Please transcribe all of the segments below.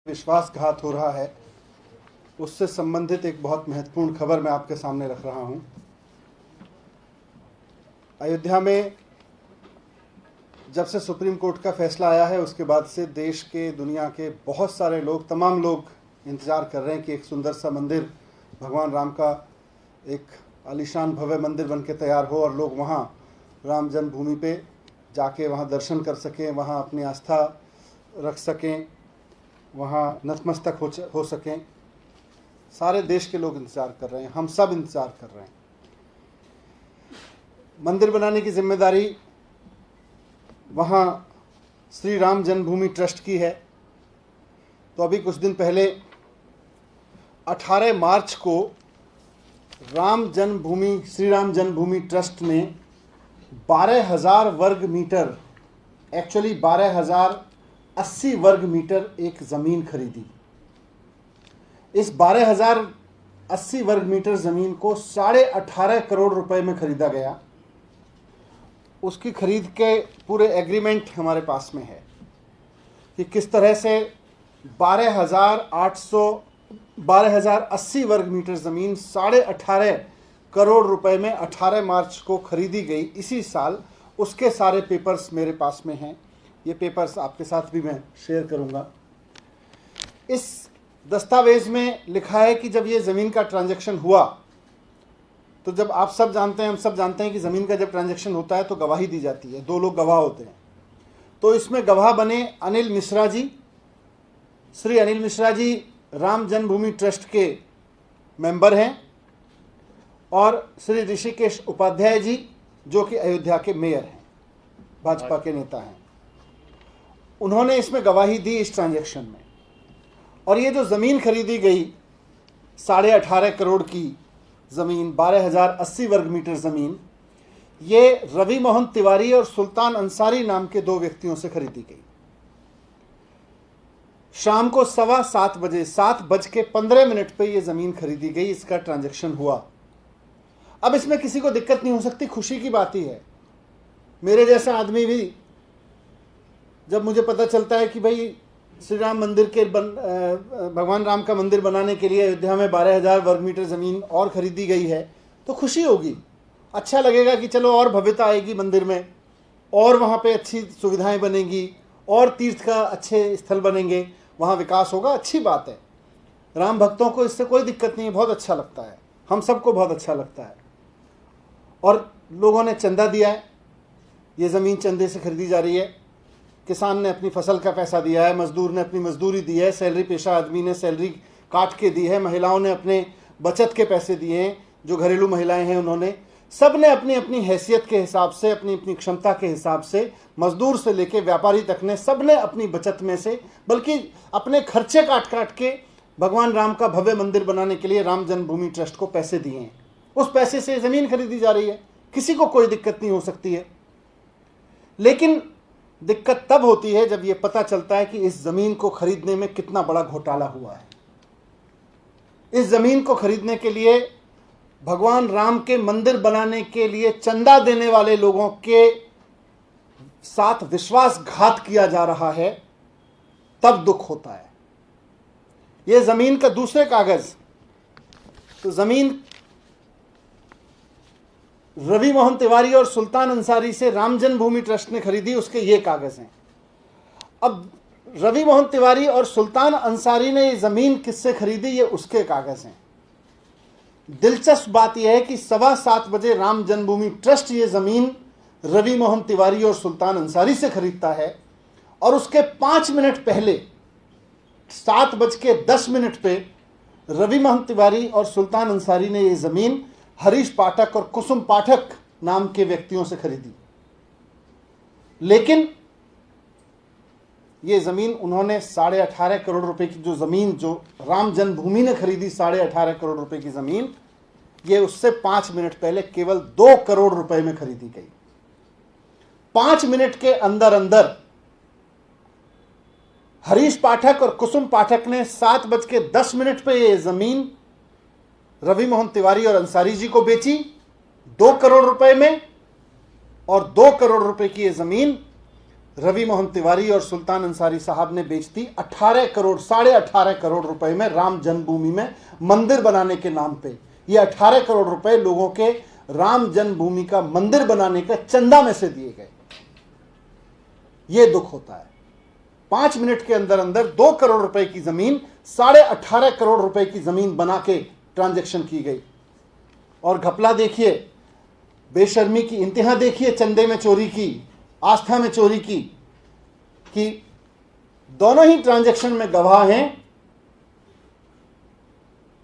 विश्वासघात हो रहा है, उससे संबंधित एक बहुत महत्वपूर्ण खबर मैं आपके सामने रख रहा हूं। अयोध्या में जब से सुप्रीम कोर्ट का फैसला आया है, उसके बाद से देश के, दुनिया के बहुत सारे लोग, तमाम लोग इंतज़ार कर रहे हैं कि एक सुंदर सा मंदिर, भगवान राम का एक आलीशान भव्य मंदिर बन के तैयार हो और लोग वहाँ राम जन्मभूमि पे जाके वहाँ दर्शन कर सकें, वहाँ अपनी आस्था रख सकें, वहाँ नतमस्तक हो सकें। सारे देश के लोग इंतज़ार कर रहे हैं, हम सब इंतज़ार कर रहे हैं। मंदिर बनाने की जिम्मेदारी वहाँ श्री राम जन्मभूमि ट्रस्ट की है। तो अभी कुछ दिन पहले 18 मार्च को श्री राम जन्मभूमि ट्रस्ट ने 12,000 वर्ग मीटर, एक्चुअली 12,080 वर्ग मीटर एक ज़मीन खरीदी। इस 12,080 वर्ग मीटर ज़मीन को 18.5 करोड़ रुपए में खरीदा गया। उसकी खरीद के पूरे एग्रीमेंट हमारे पास में है कि किस तरह से 12,080 वर्ग मीटर ज़मीन 18.5 करोड़ रुपए में 18 मार्च को खरीदी गई इसी साल। उसके सारे पेपर्स मेरे पास में हैं। ये पेपर्स आपके साथ भी मैं शेयर करूंगा। इस दस्तावेज में लिखा है कि जब ये ज़मीन का ट्रांजैक्शन हुआ, तो जब आप सब जानते हैं, हम सब जानते हैं कि ज़मीन का जब ट्रांजैक्शन होता है तो गवाही दी जाती है, 2 लोग गवाह होते हैं। तो इसमें गवाह बने अनिल मिश्रा जी। श्री अनिल मिश्रा जी राम जन्मभूमि ट्रस्ट के मेंबर हैं, और श्री ऋषिकेश उपाध्याय जी जो कि अयोध्या के मेयर हैं, भाजपा के नेता हैं। उन्होंने इसमें गवाही दी इस ट्रांजैक्शन में। और ये जो ज़मीन खरीदी गई 18.5 करोड़ की ज़मीन, 12,080 वर्ग मीटर ज़मीन, ये रवि मोहन तिवारी और सुल्तान अंसारी नाम के 2 व्यक्तियों से खरीदी गई। शाम को 7:15 बजे, 7:15 पे ये ज़मीन खरीदी गई। इसका ट्रांजैक्शन हुआ। अब इसमें किसी को दिक्कत नहीं हो सकती, खुशी की बात ही है। मेरे जैसा आदमी भी, जब मुझे पता चलता है कि भाई श्री राम मंदिर के भगवान राम का मंदिर बनाने के लिए अयोध्या में 12,000 वर्ग मीटर ज़मीन और ख़रीदी गई है, तो खुशी होगी, अच्छा लगेगा कि चलो और भव्यता आएगी मंदिर में, और वहाँ पे अच्छी सुविधाएं बनेंगी, और तीर्थ का अच्छे स्थल बनेंगे, वहाँ विकास होगा। अच्छी बात है, राम भक्तों को इससे कोई दिक्कत नहीं है, बहुत अच्छा लगता है, हम सबको बहुत अच्छा लगता है। और लोगों ने चंदा दिया है, ये ज़मीन चंदे से खरीदी जा रही है। किसान ने अपनी फसल का पैसा दिया है, मजदूर ने अपनी मजदूरी दी है, सैलरी पेशा आदमी ने सैलरी काट के दी है, महिलाओं ने अपने बचत के पैसे दिए हैं, जो घरेलू महिलाएं हैं उन्होंने, सब ने अपनी अपनी हैसियत के हिसाब से, अपनी अपनी क्षमता के हिसाब से, मजदूर से लेके व्यापारी तक ने, सब ने अपनी बचत में से, बल्कि अपने खर्चे काट काट के भगवान राम का भव्य मंदिर बनाने के लिए राम जन्मभूमि ट्रस्ट को पैसे दिए हैं। उस पैसे से ज़मीन खरीदी जा रही है, किसी को कोई दिक्कत नहीं हो सकती है। लेकिन दिक्कत तब होती है जब ये पता चलता है कि इस ज़मीन को खरीदने में कितना बड़ा घोटाला हुआ है। इस ज़मीन को खरीदने के लिए, भगवान राम के मंदिर बनाने के लिए चंदा देने वाले लोगों के साथ विश्वासघात किया जा रहा है, तब दुख होता है। ये ज़मीन का दूसरे कागज़, तो ज़मीन रवि मोहन तिवारी और सुल्तान अंसारी से राम जन्मभूमि ट्रस्ट ने खरीदी, उसके ये कागज़ हैं। अब रवि मोहन तिवारी और सुल्तान अंसारी ने ये ज़मीन किससे खरीदी, ये उसके कागज़ हैं। दिलचस्प बात यह है कि 7:15 बजे राम जन्मभूमि ट्रस्ट ये ज़मीन रवि मोहन तिवारी और सुल्तान अंसारी से खरीदता है, और उसके 5 मिनट पहले 7:10 पे रवि मोहन तिवारी और सुल्तान अंसारी ने ये ज़मीन हरीश पाठक और कुसुम पाठक नाम के व्यक्तियों से खरीदी। लेकिन ये ज़मीन उन्होंने 18.5 करोड़ रुपए की जो ज़मीन, जो राम जन्मभूमि ने खरीदी 18.5 करोड़ रुपए की ज़मीन, ये उससे 5 मिनट पहले केवल 2 करोड़ रुपए में खरीदी गई। 5 मिनट के अंदर अंदर हरीश पाठक और कुसुम पाठक ने 7:10 पे ये ज़मीन रवि मोहन तिवारी और अंसारी जी को बेची 2 करोड़ रुपए में, और 2 करोड़ रुपए की ये ज़मीन रवि मोहन तिवारी और सुल्तान अंसारी साहब ने बेच दी 18 करोड़ 18.5 करोड़ रुपए में राम जन्मभूमि में मंदिर बनाने के नाम पे। ये 18 करोड़ रुपए लोगों के राम जन्मभूमि का मंदिर बनाने का चंदा में से दिए गए। ये दुख होता है। 5 मिनट के अंदर अंदर 2 करोड़ रुपए की जमीन 18.5 करोड़ रुपए की जमीन बना के ट्रांजैक्शन की गई। और घपला देखिए, बेशर्मी की इंतहा देखिए, चंदे में चोरी की, आस्था में चोरी की, कि दोनों ही ट्रांजैक्शन में गवाह हैं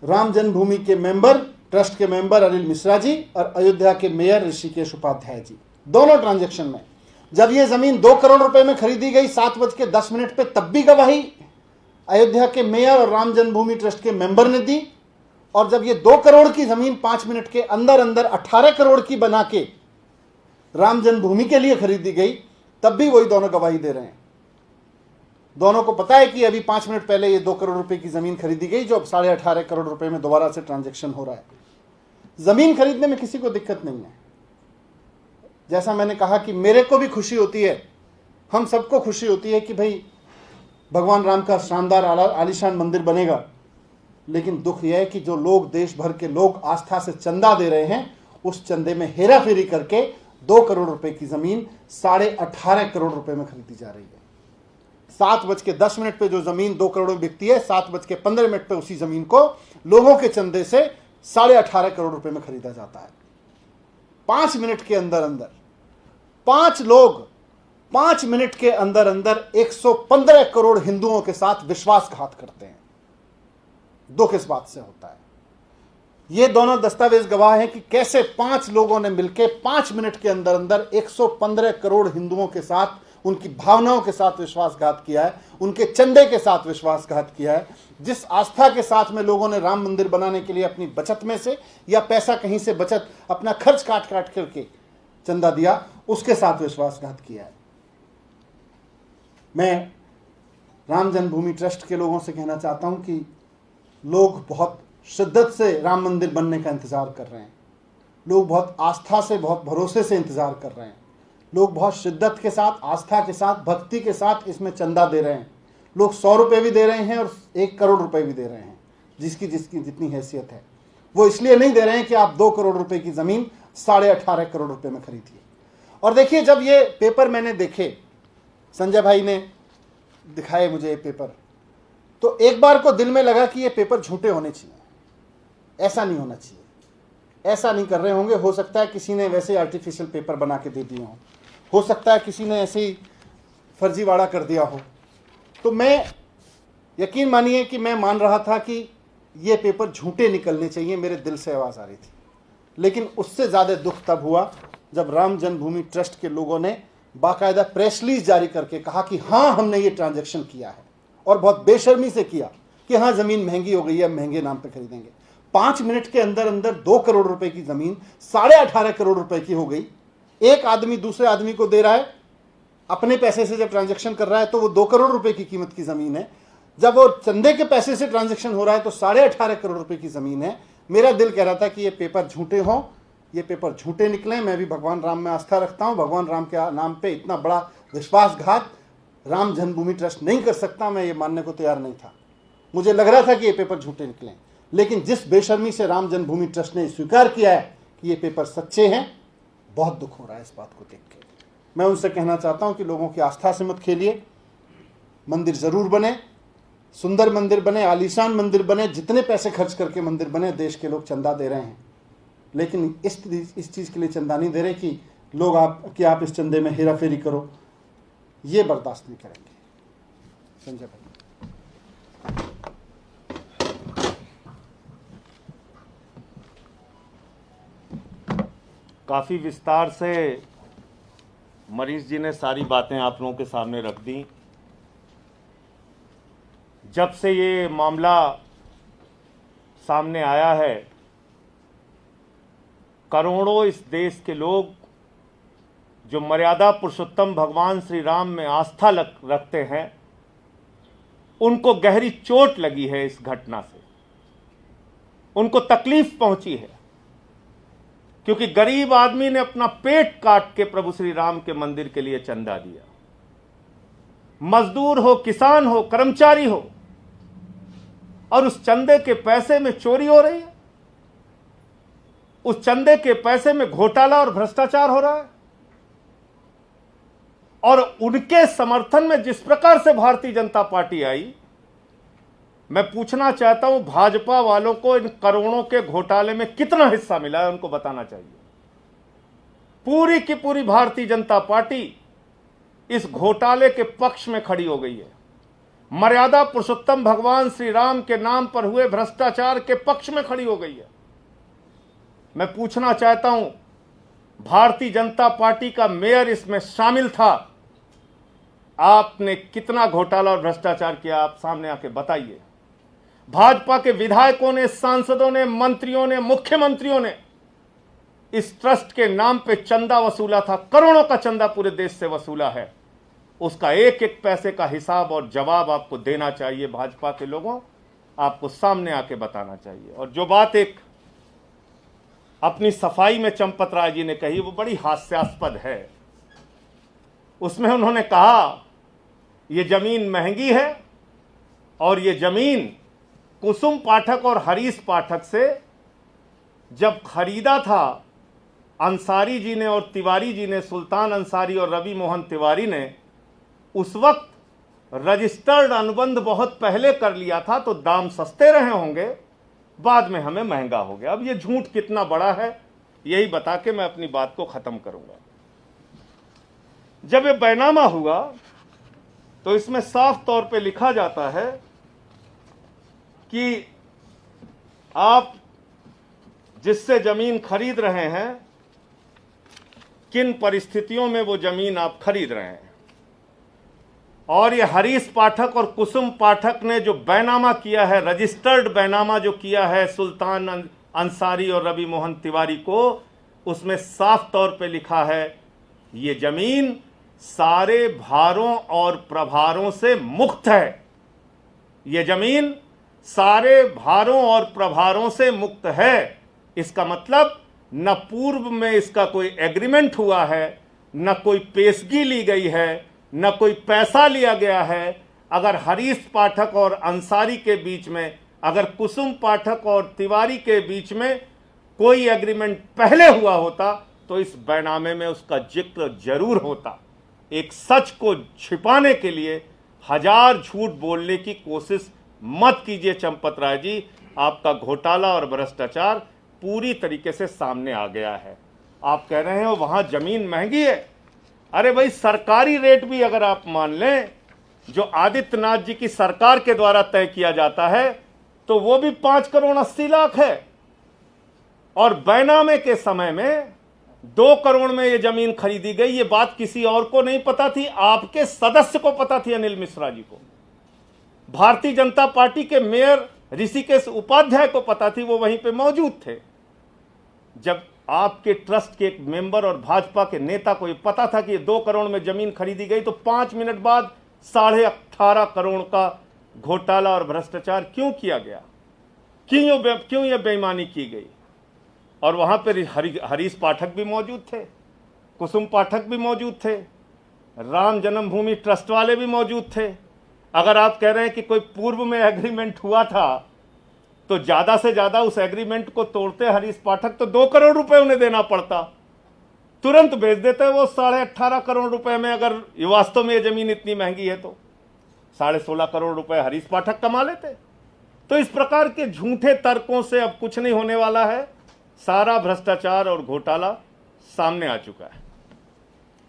राम जन्मभूमि के मेंबर, ट्रस्ट के मेंबर अनिल मिश्रा जी और अयोध्या के मेयर ऋषिकेश उपाध्याय जी। दोनों ट्रांजैक्शन में जब यह जमीन 2 करोड़ रुपए में खरीदी गई 7:10 पे, तब भी गवाही अयोध्या के मेयर और राम जन्मभूमि ट्रस्ट के मेंबर ने दी। और जब ये 2 करोड़ की जमीन 5 मिनट के अंदर अंदर 18 करोड़ की बना के राम जन्मभूमि के लिए खरीदी गई, तब भी वही दोनों गवाही दे रहे हैं। दोनों को पता है कि अभी 5 मिनट पहले ये 2 करोड़ रुपए की जमीन खरीदी गई, जो अब 18.5 करोड़ रुपए में दोबारा से ट्रांजैक्शन हो रहा है। जमीन खरीदने में किसी को दिक्कत नहीं है। जैसा मैंने कहा कि मेरे को भी खुशी होती है, हम सबको खुशी होती है कि भाई भगवान राम का शानदार आलीशान मंदिर बनेगा। लेकिन दुख यह है कि जो लोग, देश भर के लोग आस्था से चंदा दे रहे हैं, उस चंदे में हेरा फेरी करके 2 करोड़ रुपए की जमीन 18.5 करोड़ रुपए में खरीदी जा रही है। 7:10 पे जो जमीन 2 करोड़ में बिकती है, 7:15 पे उसी जमीन को लोगों के चंदे से 18.5 करोड़ रुपए में खरीदा जाता है। 5 मिनट के अंदर अंदर 5 लोग 5 मिनट के अंदर अंदर 115 करोड़ हिंदुओं के साथ विश्वासघात करते हैं। दुख इस बात से होता है। ये दोनों दस्तावेज गवाह हैं कि कैसे 5 लोगों ने मिलकर 5 मिनट के अंदर अंदर 115 करोड़ हिंदुओं के साथ, उनकी भावनाओं के साथ विश्वासघात किया है, उनके चंदे के साथ विश्वासघात किया है। जिस आस्था के साथ में लोगों ने राम मंदिर बनाने के लिए अपनी बचत में से या पैसा कहीं से बचत अपना खर्च काट काट करके चंदा दिया, उसके साथ विश्वासघात किया है। मैं राम जन्मभूमि ट्रस्ट के लोगों से कहना चाहता हूं कि लोग बहुत शिद्दत से राम मंदिर बनने का इंतजार कर रहे हैं। लोग बहुत आस्था से, बहुत भरोसे से इंतजार कर रहे हैं। लोग बहुत शिद्दत के साथ, आस्था के साथ, भक्ति के साथ इसमें चंदा दे रहे हैं। लोग 100 रुपये भी दे रहे हैं और 1 करोड़ रुपए भी दे रहे हैं, जिसकी जितनी हैसियत है। वो इसलिए नहीं दे रहे हैं कि आप 2 करोड़ रुपए की जमीन 18.5 करोड़ रुपए में खरीदिए। और देखिए, जब ये पेपर मैंने देखे, संजय भाई ने दिखाए मुझे ये पेपर, तो एक बार को दिल में लगा कि ये पेपर झूठे होने चाहिए, ऐसा नहीं होना चाहिए। ऐसा नहीं कर रहे होंगे, हो सकता है किसी ने वैसे आर्टिफिशियल पेपर बना के दे दिए हो सकता है किसी ने ऐसे ही फर्जीवाड़ा कर दिया हो। तो मैं, यकीन मानिए कि मैं मान रहा था कि ये पेपर झूठे निकलने चाहिए, मेरे दिल से आवाज़ आ रही थी। लेकिन उससे ज़्यादा दुख तब हुआ जब राम जन्मभूमि ट्रस्ट के लोगों ने बाकायदा प्रेस रिलीज जारी करके कहा कि हाँ, हमने ये ट्रांजैक्शन किया है, और बहुत बेशर्मी से किया कि हाँ, ज़मीन महंगी हो गई है, महंगे नाम पे खरीदेंगे। 5 मिनट के अंदर अंदर 2 करोड़ रुपए की ज़मीन 18.5 करोड़ रुपए की हो गई। एक आदमी दूसरे आदमी को दे रहा है, अपने पैसे से जब ट्रांजैक्शन कर रहा है तो वो 2 करोड़ रुपए की कीमत की ज़मीन है। जब वो चंदे के पैसे से ट्रांजैक्शन हो रहा है तो 18.5 करोड़ रुपए की ज़मीन है। मेरा दिल कह रहा था कि ये पेपर झूठे हों, ये पेपर झूठे निकलें। मैं भी भगवान राम में आस्था रखता हूँ, भगवान राम के नाम पे इतना बड़ा विश्वासघात राम जन्मभूमि ट्रस्ट नहीं कर सकता, मैं ये मानने को तैयार नहीं था। मुझे लग रहा था कि ये पेपर झूठे निकलें, लेकिन जिस बेशर्मी से राम जन्मभूमि ट्रस्ट ने स्वीकार किया है कि ये पेपर सच्चे हैं, बहुत दुख हो रहा है इस बात को देख के। मैं उनसे कहना चाहता हूँ कि लोगों की आस्था से मत खेलिए। मंदिर ज़रूर बने, सुंदर मंदिर बने, आलीशान मंदिर बने, जितने पैसे खर्च करके मंदिर बने, देश के लोग चंदा दे रहे हैं। लेकिन इस चीज़ के लिए चंदा नहीं दे रहे कि लोग आप इस चंदे में हेरा फेरी करो, ये बर्दाश्त नहीं करेंगे। संजय भाई। काफ़ी विस्तार से मरीज जी ने सारी बातें आप लोगों के सामने रख दी। जब से ये मामला सामने आया है, करोड़ों इस देश के लोग जो मर्यादा पुरुषोत्तम भगवान श्री राम में आस्था रखते हैं, उनको गहरी चोट लगी है इस घटना से, उनको तकलीफ पहुंची है, क्योंकि गरीब आदमी ने अपना पेट काट के प्रभु श्री राम के मंदिर के लिए चंदा दिया। मजदूर हो, किसान हो, कर्मचारी हो, और उस चंदे के पैसे में चोरी हो रही है, उस चंदे के पैसे में घोटाला और भ्रष्टाचार हो रहा है। और उनके समर्थन में जिस प्रकार से भारतीय जनता पार्टी आई, मैं पूछना चाहता हूं भाजपा वालों को इन करोड़ों के घोटाले में कितना हिस्सा मिला है, उनको बताना चाहिए। पूरी की पूरी भारतीय जनता पार्टी इस घोटाले के पक्ष में खड़ी हो गई है। मर्यादा पुरुषोत्तम भगवान श्री राम के नाम पर हुए भ्रष्टाचार के पक्ष में खड़ी हो गई है। मैं पूछना चाहता हूं, भारतीय जनता पार्टी का मेयर इसमें शामिल था, आपने कितना घोटाला और भ्रष्टाचार किया, आप सामने आके बताइए। भाजपा के विधायकों ने, सांसदों ने, मंत्रियों ने, मुख्यमंत्रियों ने इस ट्रस्ट के नाम पे चंदा वसूला था, करोड़ों का चंदा पूरे देश से वसूला है। उसका एक एक पैसे का हिसाब और जवाब आपको देना चाहिए। भाजपा के लोगों, आपको सामने आके बताना चाहिए। और जो बात एक अपनी सफाई में चंपत राय जी ने कही, वो बड़ी हास्यास्पद है। उसमें उन्होंने कहा ये जमीन महंगी है और ये जमीन कुसुम पाठक और हरीश पाठक से जब खरीदा था अंसारी जी ने और तिवारी जी ने, सुल्तान अंसारी और रवि मोहन तिवारी ने, उस वक्त रजिस्टर्ड अनुबंध बहुत पहले कर लिया था, तो दाम सस्ते रहे होंगे, बाद में हमें महंगा हो गया। अब ये झूठ कितना बड़ा है, यही बता के मैं अपनी बात को खत्म करूंगा। जब ये बैनामा हुआ तो इसमें साफ तौर पे लिखा जाता है कि आप जिससे जमीन खरीद रहे हैं, किन परिस्थितियों में वो जमीन आप खरीद रहे हैं। और ये हरीश पाठक और कुसुम पाठक ने जो बैनामा किया है, रजिस्टर्ड बैनामा जो किया है सुल्तान अंसारी और रवि मोहन तिवारी को, उसमें साफ तौर पे लिखा है ये जमीन सारे भारों और प्रभारों से मुक्त है। ये जमीन सारे भारों और प्रभारों से मुक्त है। इसका मतलब न पूर्व में इसका कोई एग्रीमेंट हुआ है, न कोई पेशगी ली गई है, न कोई पैसा लिया गया है। अगर हरीश पाठक और अंसारी के बीच में, अगर कुसुम पाठक और तिवारी के बीच में कोई एग्रीमेंट पहले हुआ होता तो इस बैनामे में उसका जिक्र जरूर होता। एक सच को छिपाने के लिए हजार झूठ बोलने की कोशिश मत कीजिए चंपत राय जी। आपका घोटाला और भ्रष्टाचार पूरी तरीके से सामने आ गया है। आप कह रहे हो वहां जमीन महंगी है। अरे भाई, सरकारी रेट भी अगर आप मान लें जो आदित्यनाथ जी की सरकार के द्वारा तय किया जाता है, तो वो भी 5 करोड़ 80 लाख है। और बैनामे के समय में 2 करोड़ में ये जमीन खरीदी गई। ये बात किसी और को नहीं पता थी, आपके सदस्य को पता थी, अनिल मिश्रा जी को। भारतीय जनता पार्टी के मेयर ऋषिकेश उपाध्याय को पता थी, वो वहीं पे मौजूद थे। जब आपके ट्रस्ट के एक मेंबर और भाजपा के नेता को ये पता था कि ये 2 करोड़ में जमीन खरीदी गई, तो 5 मिनट बाद 18.5 करोड़ का घोटाला और भ्रष्टाचार क्यों किया गया? क्यों ये बेईमानी की गई? और वहां पर हरीश पाठक भी मौजूद थे, कुसुम पाठक भी मौजूद थे, राम जन्मभूमि ट्रस्ट वाले भी मौजूद थे। अगर आप कह रहे हैं कि कोई पूर्व में एग्रीमेंट हुआ था, तो ज्यादा से ज्यादा उस एग्रीमेंट को तोड़ते हरीश पाठक तो 2 करोड़ रुपए उन्हें देना पड़ता, तुरंत भेज देते वो 18.5 करोड़ रुपए में। अगर वास्तव में ये जमीन इतनी महंगी है तो 16.5 करोड़ रुपए हरीश पाठक कमा लेते। तो इस प्रकार के झूठे तर्कों से अब कुछ नहीं होने वाला है। सारा भ्रष्टाचार और घोटाला सामने आ चुका है।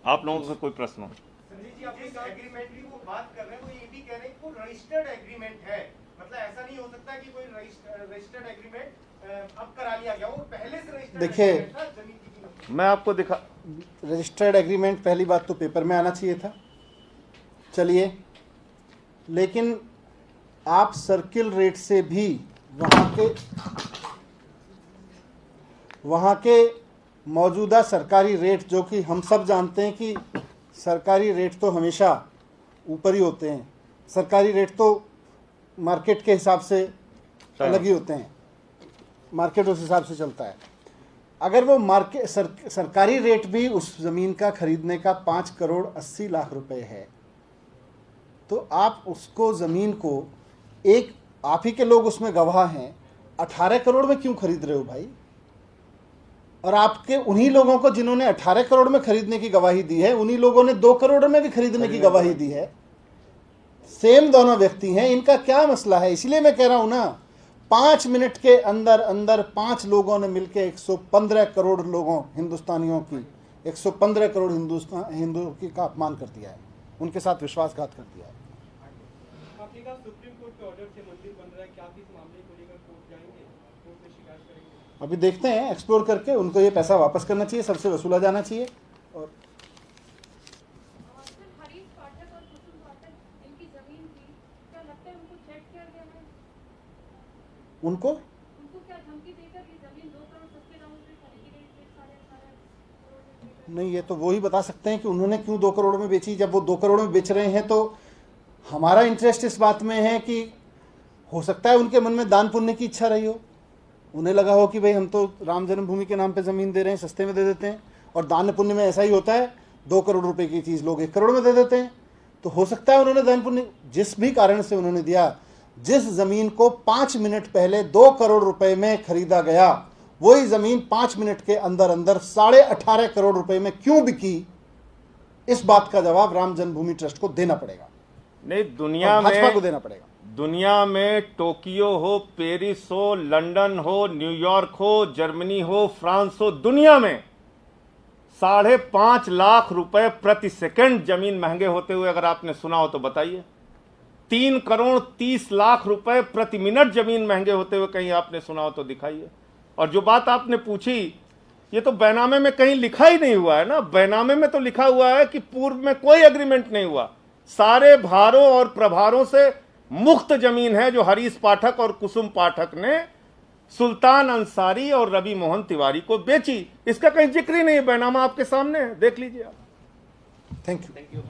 आप लोगों से कोई प्रश्न हो? संजय जी, आप इस एग्रीमेंट की वो बात कर रहे हैं, वो ये भी कह रहे हैं कि वो रजिस्टर्ड एग्रीमेंट है। मतलब ऐसा नहीं हो सकता कि कोई रजिस्टर्ड एग्रीमेंट अब करा लिया गया, वो पहले से रजिस्टर्ड देखिए, था जमीन की कीमत। मैं आपको दिखा, रजिस्टर्ड एग्रीमेंट पहली बात तो पेपर में आना चाहिए था, चलिए, लेकिन आप सर्किल रेट से भी वहाँ के मौजूदा सरकारी रेट, जो कि हम सब जानते हैं कि सरकारी रेट तो हमेशा ऊपर ही होते हैं, सरकारी रेट तो मार्केट के हिसाब से अलग ही होते हैं, मार्केट उस हिसाब से चलता है। अगर वो सरकारी रेट भी उस ज़मीन का खरीदने का 5 करोड़ 80 लाख रुपए है, तो आप उसको ज़मीन को एक आप ही के लोग उसमें गवाह हैं, 18 करोड़ में क्यों खरीद रहे हो भाई? और आपके उन्हीं लोगों को जिन्होंने 18 करोड़ में खरीदने की गवाही दी है, उन्हीं लोगों ने 2 करोड़ में भी खरीदने की गवाही दी है। सेम दोनों व्यक्ति हैं, इनका क्या मसला है? इसलिए मैं कह रहा हूं ना, 5 मिनट के अंदर अंदर 5 लोगों ने मिलकर 115 करोड़ लोगों हिंदुस्तानियों की 115 करोड़ हिंदुओं की का अपमान कर दिया है, उनके साथ विश्वासघात कर दिया है। आपने कहा सुप्रीम कोर्ट के ऑर्डर से मंदिर बन रहा है, क्या आप इस मामले को लेकर कोर्ट जाएंगे, कोर्ट में शिकायत करेंगे? अभी देखते हैं, एक्सप्लोर करके उनको ये पैसा वापस करना चाहिए, सबसे वसूला जाना चाहिए। और हरीश पाठक और कुसुम पाठक इनकी जमीन थी, क्या लगता है उनको थ्रेट किया गया है? उनको क्या धमकी देकर ये जमीन 2 करोड़ सस्ते दामों पे खरीदी गई थी? 4.5 नहीं, ये तो वो ही बता सकते हैं कि उन्होंने क्यों 2 करोड़ में बेची। जब वो 2 करोड़ में बेच रहे हैं तो हमारा इंटरेस्ट इस बात में है कि हो सकता है उनके मन में दान पुण्य की इच्छा रही हो, उन्हें लगा हो कि भाई हम तो राम जन्मभूमि के नाम पे ज़मीन दे रहे हैं, सस्ते में दे देते हैं। और दान पुण्य में ऐसा ही होता है, 2 करोड़ रुपए की चीज़ लोग 1 करोड़ में दे देते हैं। तो हो सकता है उन्होंने दान पुण्य जिस भी कारण से उन्होंने दिया, जिस ज़मीन को 5 मिनट पहले 2 करोड़ रुपए में खरीदा गया, वही ज़मीन 5 मिनट के अंदर अंदर 18.5 करोड़ रुपए में क्यों बिकी, इस बात का जवाब राम जन्मभूमि ट्रस्ट को देना पड़ेगा। नहीं, दुनिया भाजपा को में देना पड़ेगा। दुनिया में टोक्यो हो, पेरिस हो, लंदन हो, न्यूयॉर्क हो, जर्मनी हो, फ्रांस हो, दुनिया में 5.5 लाख रुपए प्रति सेकंड जमीन महंगे होते हुए अगर आपने सुना हो तो बताइए। 3 करोड़ 30 लाख रुपए प्रति मिनट जमीन महंगे होते हुए कहीं आपने सुना हो तो दिखाइए। और जो बात आपने पूछी, ये तो बैनामे में कहीं लिखा ही नहीं हुआ है ना। बैनामे में तो लिखा हुआ है कि पूर्व में कोई एग्रीमेंट नहीं हुआ, सारे भारों और प्रभारों से मुक्त जमीन है जो हरीश पाठक और कुसुम पाठक ने सुल्तान अंसारी और रवि मोहन तिवारी को बेची। इसका कहीं जिक्र ही नहीं है, बैनामा आपके सामने है, देख लीजिए आप। Thank you.